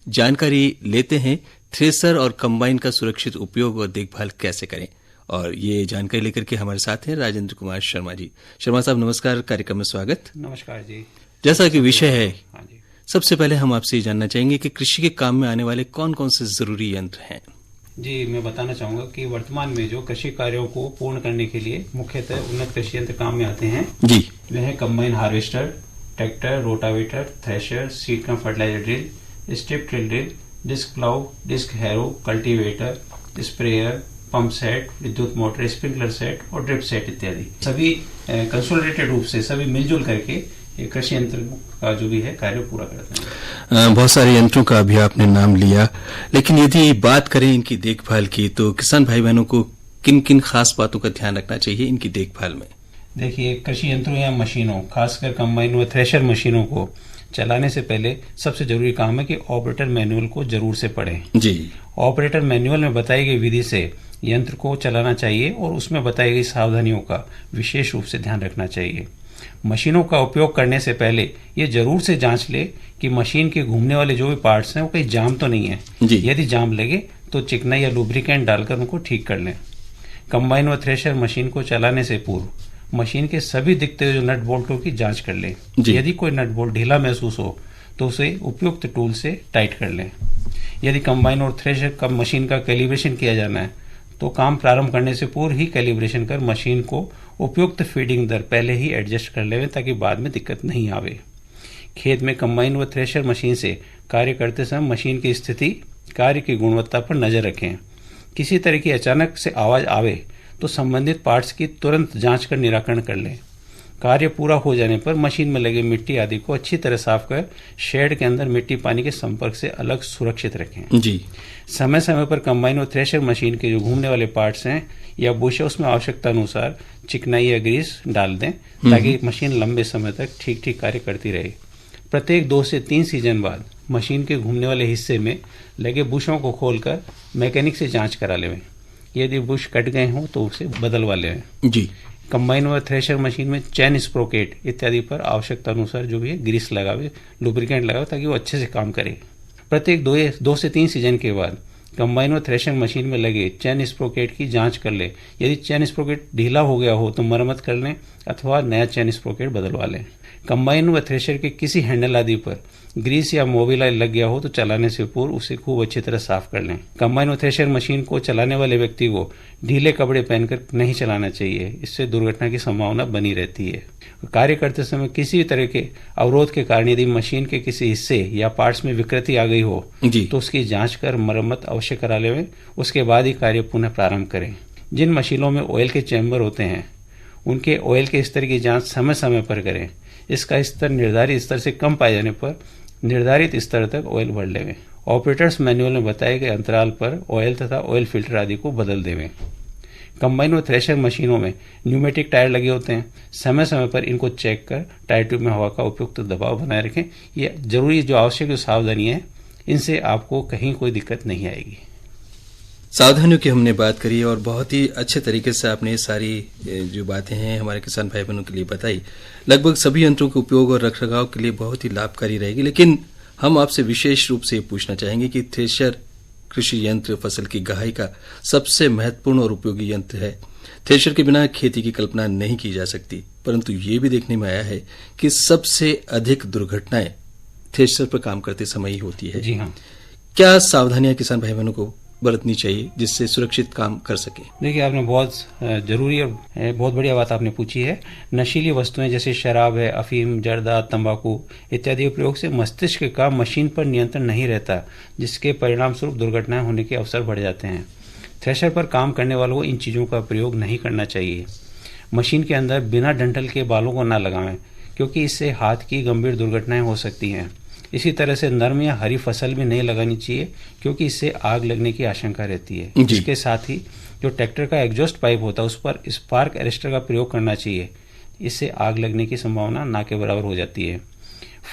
जानकारी लेते हैं थ्रेसर और कंबाइन का सुरक्षित उपयोग और देखभाल कैसे करें। और ये जानकारी लेकर के हमारे साथ हैं राजेंद्र कुमार शर्मा जी। शर्मा साहब नमस्कार, कार्यक्रम में स्वागत। नमस्कार जी। जैसा कि विषय है, हाँ जी, सबसे पहले हम आपसे ये जानना चाहेंगे कि कृषि के काम में आने वाले कौन कौन से जरूरी यंत्र हैं। जी मैं बताना चाहूँगा कि वर्तमान में जो कृषि कार्यों को पूर्ण करने के लिए मुख्यतः उन्नत कृषि यंत्र काम में आते हैं जी, वे हैं combine harvester, tractor, rotavator, thresher, seed cum fertiliser drill, strip till, disc plough, disc harrow, cultivator, sprayer, pump set, विद्युत मोटर, स्प्रिंकलर सेट और ड्रिप सेट इत्यादि सभी कंसोलिडेटेड रूप से सभी मिलजुल करके ये कृषि यंत्र का जो भी है कार्य पूरा करते हैं। बहुत सारे यंत्रों का अभी आपने नाम लिया, लेकिन यदि बात करें इनकी देखभाल की तो किसान भाई बहनों को किन किन खास बातों का ध्यान रखना चाहिए इनकी देखभाल में। देखिए, कृषि यंत्रों या मशीनों, खासकर कंबाइन व थ्रेशर मशीनों को चलाने से पहले सबसे जरूरी काम है कि ऑपरेटर मैनुअल को जरूर से पढ़ें। जी, ऑपरेटर मैनुअल में बताई गई विधि से यंत्र को चलाना चाहिए और उसमें बताई गई सावधानियों का विशेष रूप से ध्यान रखना चाहिए। मशीनों का उपयोग करने से पहले ये जरूर से जांच ले कि मशीन के घूमने वाले जो भी पार्ट्स हैं वो कहीं जाम तो नहीं है। यदि जाम लगे तो चिकनाई या लुब्रिकेंट डालकर उनको ठीक कर लें। कंबाइन व थ्रेशर मशीन को चलाने से पूर्व मशीन के सभी दिखते हुए जो नट बोल्टों की जांच कर लें। यदि कोई नट बोल्ट ढीला महसूस हो तो उसे उपयुक्त टूल से टाइट कर लें। यदि कंबाइन और थ्रेशर मशीन का कैलिब्रेशन किया जाना है तो काम प्रारंभ करने से पूर्व ही कैलिब्रेशन कर मशीन को उपयुक्त फीडिंग दर पहले ही एडजस्ट कर लें ताकि बाद में दिक्कत नहीं आवे। खेत में कंबाइन व थ्रेशर मशीन से कार्य करते समय मशीन की स्थिति, कार्य की गुणवत्ता पर नजर रखें। किसी तरह की अचानक से आवाज आवे तो संबंधित पार्ट्स की तुरंत जांच कर निराकरण कर लें। कार्य पूरा हो जाने पर मशीन में लगे मिट्टी आदि को अच्छी तरह साफ कर शेड के अंदर मिट्टी पानी के संपर्क से अलग सुरक्षित रखें। जी, समय समय पर कंबाइन और थ्रेशर मशीन के जो घूमने वाले पार्ट्स हैं या बुश है उसमें आवश्यकता अनुसार चिकनाई या ग्रीस डाल दें ताकि मशीन लंबे समय तक ठीक ठीक कार्य करती रहे। प्रत्येक 2 से 3 सीजन बाद मशीन के घूमने वाले हिस्से में लगे बुशों को खोलकर मैकेनिक से जांच करा लें। यदि बुश कट गए हों तो उसे बदलवा लें। जी, कंबाइन व थ्रेशर मशीन में चैन, स्प्रोकेट इत्यादि पर आवश्यकता अनुसार जो भी है ग्रीस लगावे, लुब्रिकेंट लगावे ताकि वो अच्छे से काम करे। प्रत्येक 2 से 3 सीजन के बाद कंबाइन व थ्रेशर मशीन में लगे चैन स्प्रोकेट की जांच कर ले। यदि चैन स्प्रोकेट ढीला हो गया हो तो मरम्मत कर लें अथवा नया चैन स्प्रोकेट बदलवा लें। कंबाइन व थ्रेशर के किसी हैंडल आदि पर ग्रीस या मोबिल ऑयल लग गया हो तो चलाने से पूर्व उसे खूब अच्छी तरह साफ कर लें। कंबाइन व थ्रेशर मशीन को चलाने वाले व्यक्ति को ढीले कपड़े पहनकर नहीं चलाना चाहिए, इससे दुर्घटना की संभावना बनी रहती है। कार्य करते समय किसी तरह के अवरोध के कारण यदि मशीन के किसी हिस्से या पार्ट्स में विकृति आ गई हो तो उसकी जांच कर मरम्मत अवश्य करा लें, उसके बाद ही कार्य पुनः प्रारंभ करें। जिन मशीनों में ऑयल के चैम्बर होते हैं उनके ऑयल के स्तर की जांच समय समय पर करें। इसका स्तर निर्धारित स्तर से कम पाए जाने पर निर्धारित स्तर तक ऑयल भर लेवें। ऑपरेटर्स मैनुअल में बताए गए अंतराल पर ऑयल तथा ऑयल फिल्टर आदि को बदल देवें। कंबाइन व थ्रेशर मशीनों में न्यूमेटिक टायर लगे होते हैं, समय समय पर इनको चेक कर टायर ट्यूब में हवा का उपयुक्त दबाव बनाए रखें। ये जरूरी जो आवश्यक जो सावधानी है इनसे आपको कहीं कोई दिक्कत नहीं आएगी। सावधानियों की हमने बात करी और बहुत ही अच्छे तरीके से आपने सारी जो बातें हैं हमारे किसान भाई बहनों के लिए बताई। लगभग सभी यंत्रों के उपयोग और रखरखाव के लिए बहुत ही लाभकारी रहेगी। लेकिन हम आपसे विशेष रूप से पूछना चाहेंगे कि थ्रेशर कृषि यंत्र फसल की गहाई का सबसे महत्वपूर्ण और उपयोगी यंत्र है। थ्रेशर के बिना खेती की कल्पना नहीं की जा सकती, परंतु ये भी देखने में आया है कि सबसे अधिक दुर्घटनाएं थ्रेशर पर काम करते समय ही होती है। जी हाँ, क्या सावधानियां किसान भाई बहनों को बरतनी चाहिए जिससे सुरक्षित काम कर सके। देखिए, आपने बहुत जरूरी और बहुत बढ़िया बात आपने पूछी है। नशीली वस्तुएं जैसे शराब है, अफीम, जर्दा, तंबाकू इत्यादि के प्रयोग से मस्तिष्क का मशीन पर नियंत्रण नहीं रहता, जिसके परिणाम स्वरूप दुर्घटनाएं होने के अवसर बढ़ जाते हैं। थ्रेशर पर काम करने वालों को इन चीज़ों का प्रयोग नहीं करना चाहिए। मशीन के अंदर बिना डंठल के बालों को न लगावें, क्योंकि इससे हाथ की गंभीर दुर्घटनाएं हो सकती हैं। इसी तरह से नर्म या हरी फसल भी नहीं लगानी चाहिए, क्योंकि इससे आग लगने की आशंका रहती है। इसके साथ ही जो ट्रैक्टर का एग्जॉस्ट पाइप होता है उस पर स्पार्क अरेस्टर का प्रयोग करना चाहिए, इससे आग लगने की संभावना ना के बराबर हो जाती है।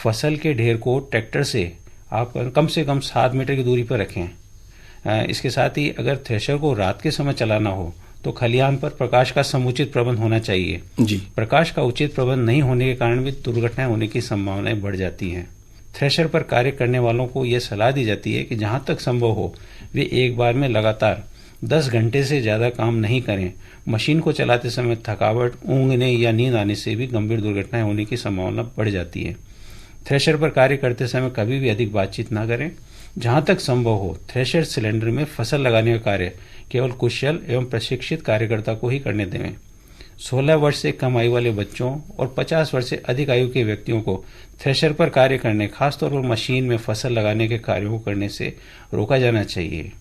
फसल के ढेर को ट्रैक्टर से आप कम से कम 7 मीटर की दूरी पर रखें। इसके साथ ही अगर थ्रेशर को रात के समय चलाना हो तो खलिहान पर प्रकाश का समुचित प्रबंध होना चाहिए। प्रकाश का उचित प्रबंध नहीं होने के कारण भी दुर्घटनाएं होने की संभावनाएं बढ़ जाती हैं। थ्रेशर पर कार्य करने वालों को यह सलाह दी जाती है कि जहां तक संभव हो वे एक बार में लगातार 10 घंटे से ज़्यादा काम नहीं करें। मशीन को चलाते समय थकावट, ऊँघने या नींद आने से भी गंभीर दुर्घटनाएं होने की संभावना बढ़ जाती है। थ्रेशर पर कार्य करते समय कभी भी अधिक बातचीत न करें। जहां तक संभव हो थ्रेशर सिलेंडर में फसल लगाने का कार्य केवल कुशल एवं प्रशिक्षित कार्यकर्ता को ही करने दें। 16 वर्ष से कम आयु वाले बच्चों और 50 वर्ष से अधिक आयु के व्यक्तियों को थ्रेशर पर कार्य करने, खासतौर पर मशीन में फसल लगाने के कार्यों को करने से रोका जाना चाहिए।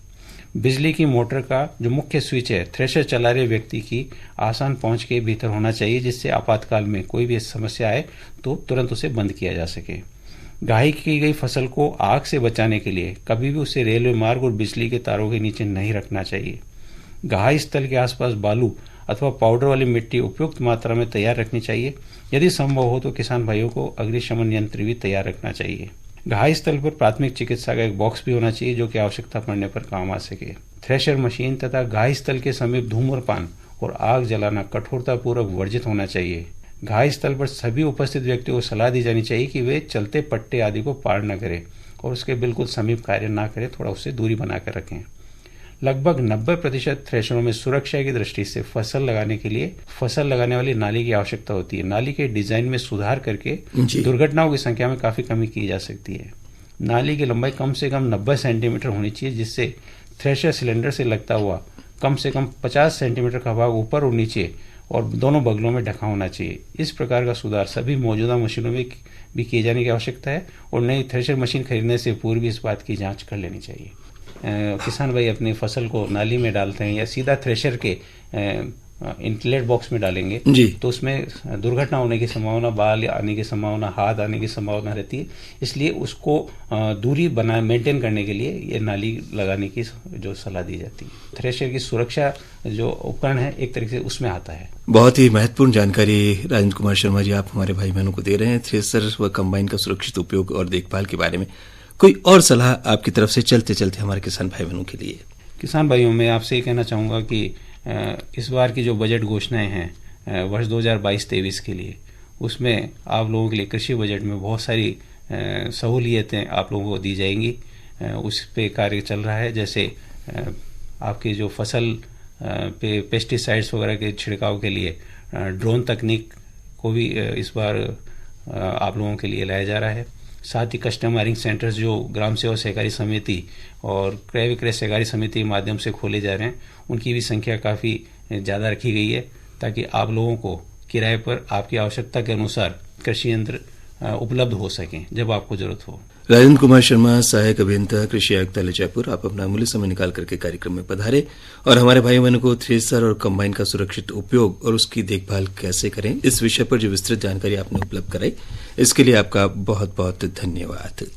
बिजली की मोटर का जो मुख्य स्विच है थ्रेशर चला रहे व्यक्ति की आसान पहुंच के भीतर होना चाहिए, जिससे आपातकाल में कोई भी समस्या आए तो तुरंत उसे बंद किया जा सके। घाई की गई फसल को आग से बचाने के लिए कभी भी उसे रेलवे मार्ग और बिजली के तारों के नीचे नहीं रखना चाहिए। घाई स्थल के आसपास बालू अथवा पाउडर वाली मिट्टी उपयुक्त मात्रा में तैयार रखनी चाहिए। यदि संभव हो तो किसान भाइयों को अग्निशमन यंत्र भी तैयार रखना चाहिए। घाई स्थल पर प्राथमिक चिकित्सा का एक बॉक्स भी होना चाहिए जो कि आवश्यकता पड़ने पर काम आ सके। थ्रेशर मशीन तथा घाई स्थल के समीप धूम्रपान और आग जलाना कठोरतापूर्वक वर्जित होना चाहिए। घाई स्थल पर सभी उपस्थित व्यक्तियों को सलाह दी जानी चाहिए कि वे चलते पट्टे आदि को पार न करें और उसके बिल्कुल समीप कार्य न करें, थोड़ा उससे दूरी बनाकर रखें। लगभग 90% थ्रेशरों में सुरक्षा की दृष्टि से फसल लगाने के लिए फसल लगाने वाली नाली की आवश्यकता होती है। नाली के डिजाइन में सुधार करके दुर्घटनाओं की संख्या में काफी कमी की जा सकती है। नाली की लंबाई कम से कम 90 सेंटीमीटर होनी चाहिए, जिससे थ्रेशर सिलेंडर से लगता हुआ कम से कम 50 सेंटीमीटर का भाग ऊपर और नीचे और दोनों बगलों में ढका होना चाहिए। इस प्रकार का सुधार सभी मौजूदा मशीनों में भी किए जाने की आवश्यकता है और नई थ्रेशर मशीन खरीदने से पूर्व इस बात की जांच कर लेनी चाहिए। किसान भाई अपनी फसल को नाली में डालते हैं या सीधा थ्रेशर के इंटलेट बॉक्स में डालेंगे तो उसमें दुर्घटना होने की संभावना, बाल आने की संभावना, हाथ आने की संभावना रहती है। इसलिए उसको दूरी मेंटेन करने के लिए ये नाली लगाने की जो सलाह दी जाती है। थ्रेशर की सुरक्षा जो उपकरण है एक तरीके से उसमें आता है। बहुत ही महत्वपूर्ण जानकारी राजेंद्र कुमार शर्मा जी आप हमारे भाई बहनों को दे रहे हैं थ्रेशर व कंबाइन का सुरक्षित उपयोग और देखभाल के बारे में। कोई और सलाह आपकी तरफ से चलते चलते हमारे किसान भाई बहनों के लिए? किसान भाइयों, मैं आपसे ये कहना चाहूँगा कि इस बार की जो बजट घोषणाएं हैं वर्ष 2022-23 के लिए, उसमें आप लोगों के लिए कृषि बजट में बहुत सारी सहूलियतें आप लोगों को दी जाएंगी। उस पे कार्य चल रहा है। जैसे आपकी जो फसल पे पेस्टिसाइड्स वगैरह के छिड़काव के लिए ड्रोन तकनीक को भी इस बार आप लोगों के लिए लाया जा रहा है। साथ ही कस्टमरिंग सेंटर्स जो ग्राम सेवा सहकारी समिति और क्रय विक्रय सहकारी समिति के माध्यम से खोले जा रहे हैं, उनकी भी संख्या काफ़ी ज़्यादा रखी गई है ताकि आप लोगों को किराए पर आपकी आवश्यकता के अनुसार कृषि यंत्र उपलब्ध हो सकें जब आपको जरूरत हो। राजेंद्र कुमार शर्मा, सहायक अभियंता कृषि आयुक्तालय जयपुर, आप अपना अमूल्य समय निकाल करके कार्यक्रम में पधारे और हमारे भाई बहनों को थ्रेशर और कंबाइन का सुरक्षित उपयोग और उसकी देखभाल कैसे करें इस विषय पर जो विस्तृत जानकारी आपने उपलब्ध कराई, इसके लिए आपका बहुत बहुत धन्यवाद।